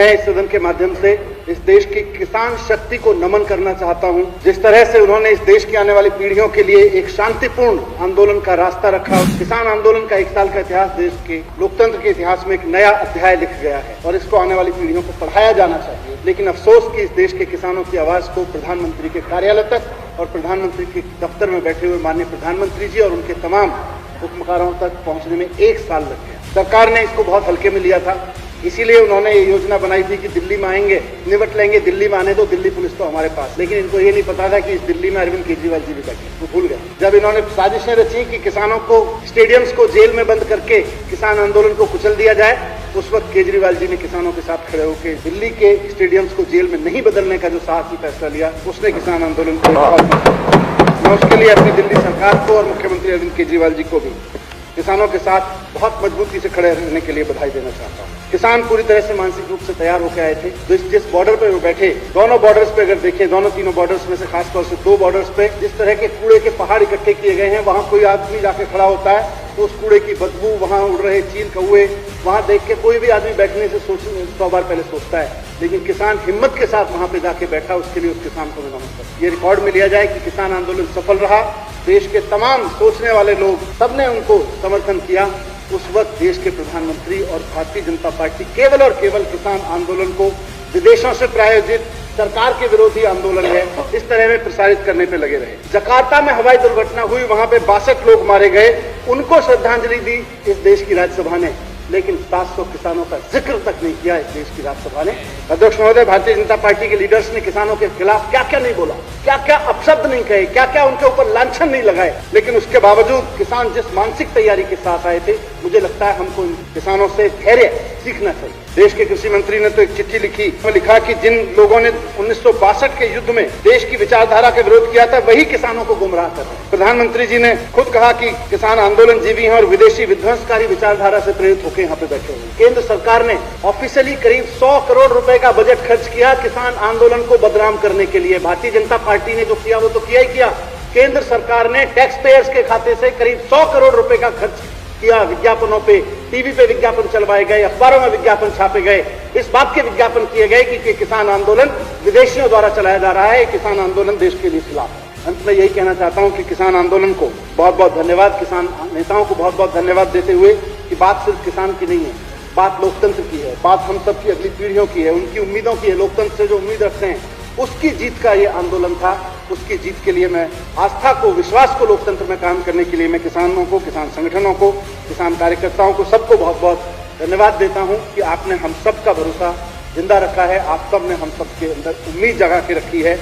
मैं इस सदन के माध्यम से इस देश की किसान शक्ति को नमन करना चाहता हूं। जिस तरह से उन्होंने इस देश की आने वाली पीढ़ियों के लिए एक शांतिपूर्ण आंदोलन का रास्ता रखा। किसान आंदोलन का 1 साल का इतिहास देश के लोकतंत्र के इतिहास में एक नया अध्याय लिख गया है और इसको आने वाली पीढ़ियों को पढ़ाया जाना चाहिए। लेकिन अफसोस कि इस देश के किसानों की आवाज को प्रधानमंत्री के कार्यालय तक और प्रधानमंत्री के दफ्तर में बैठे हुए माननीय प्रधानमंत्री जी और उनके तमाम उपमकारों तक पहुंचने में 1 साल लग गया। सरकार ने इसको बहुत हल्के में लिया था, इसीलिए उन्होंने ये योजना बनाई थी कि दिल्ली में आएंगे, निपट लेंगे, दिल्ली में आने दो, दिल्ली पुलिस तो हमारे पास। लेकिन इनको ये नहीं पता था कि इस दिल्ली में अरविंद केजरीवाल जी भी बैठे, वो भूल गए। जब इन्होंने साजिशें रची कि किसानों को स्टेडियम्स को जेल में बंद करके किसान आंदोलन को कुचल दिया जाए, उस वक्त केजरीवाल जी ने किसानों के साथ खड़े होकर दिल्ली के स्टेडियम्स को जेल में नहीं बदलने का जो साहसी फैसला लिया, उसने किसान आंदोलन को मैं उसके लिए अपनी दिल्ली सरकार को और मुख्यमंत्री अरविंद केजरीवाल जी को भी किसानों के साथ बहुत मजबूती से खड़े रहने के लिए बधाई देना चाहता हूँ। किसान पूरी तरह से मानसिक रूप से तैयार होकर आए थे। जिस बॉर्डर पे वो बैठे, दोनों बॉर्डर्स पे अगर देखें, दोनों तीनों बॉर्डर्स में से खासतौर से 2 बॉर्डर्स पे जिस तरह के कूड़े के पहाड़ इकट्ठे किए गए हैं, वहां कोई आदमी जाके खड़ा होता है तो उस कूड़े की बदबू, वहां उड़ रहे चील कौए, वहां देख के कोई भी आदमी बैठने से 100 बार पहले सोचता है। लेकिन किसान हिम्मत के साथ वहां पे जाके बैठा, उसके लिए उस किसान को मैं नमन करता हूं। ये रिकॉर्ड में लिया जाए कि किसान आंदोलन सफल रहा। देश के तमाम सोचने वाले लोग सबने उनको समर्थन किया। उस वक्त देश के प्रधानमंत्री और भारतीय जनता पार्टी केवल और केवल किसान आंदोलन को विदेशों से प्रायोजित सरकार के विरोधी आंदोलन है, इस तरह में प्रसारित करने पे लगे रहे। जकार्ता में हवाई दुर्घटना हुई, वहां पे 62 लोग मारे गए, उनको श्रद्धांजलि दी इस देश की राज्यसभा ने, लेकिन 700 किसानों का जिक्र तक नहीं किया इस देश की राज्यसभा ने। अध्यक्ष महोदय, भारतीय जनता पार्टी के लीडर्स ने किसानों के खिलाफ क्या क्या नहीं बोला, क्या क्या अपशब्द नहीं कहे, क्या क्या उनके ऊपर लांछन नहीं लगाए, लेकिन उसके बावजूद किसान जिस मानसिक तैयारी के साथ आए थे, मुझे लगता है हमको इन किसानों से धैर्य सीखना चाहिए। देश के कृषि मंत्री ने तो एक चिट्ठी लिखी, उसमें लिखा कि जिन लोगों ने 1962 के युद्ध में देश की विचारधारा का विरोध किया था, वही किसानों को गुमराह कर रहे हैं। प्रधानमंत्री जी ने खुद कहा कि किसान आंदोलन जीवी हैं और विदेशी विध्वंसकारी विचारधारा से प्रेरित होकर यहाँ पे बैठे हुए। केंद्र सरकार ने ऑफिशियली करीब 100 करोड़ रुपए का बजट खर्च किया किसान आंदोलन को बदनाम करने के लिए। भारतीय जनता पार्टी ने जो किया वो तो किया ही किया, केंद्र सरकार ने टैक्स पेयर्स के खाते से करीब 100 करोड़ रुपए का खर्च किया। विज्ञापनों पे, टीवी पे विज्ञापन चलवाए गए, अखबारों में विज्ञापन छापे गए, इस बात के विज्ञापन किए गए कि किसान आंदोलन विदेशियों द्वारा चलाया जा रहा है, किसान आंदोलन देश के लिए खिलाफ है। अंत में यही कहना चाहता हूं कि किसान आंदोलन को बहुत बहुत धन्यवाद, किसान नेताओं को बहुत बहुत धन्यवाद देते हुए कि बात सिर्फ किसान की नहीं है, बात लोकतंत्र की है, बात हम सब की अगली पीढ़ियों की है, उनकी उम्मीदों की है। लोकतंत्र से जो उम्मीद रखते हैं, उसकी जीत का ये आंदोलन था। उसकी जीत के लिए मैं आस्था को, विश्वास को लोकतंत्र में काम करने के लिए मैं किसानों को, किसान संगठनों को, किसान कार्यकर्ताओं को, सबको बहुत बहुत धन्यवाद देता हूं कि आपने हम सब का भरोसा जिंदा रखा है। आप सब ने हम सब के अंदर उम्मीद जगा के रखी है।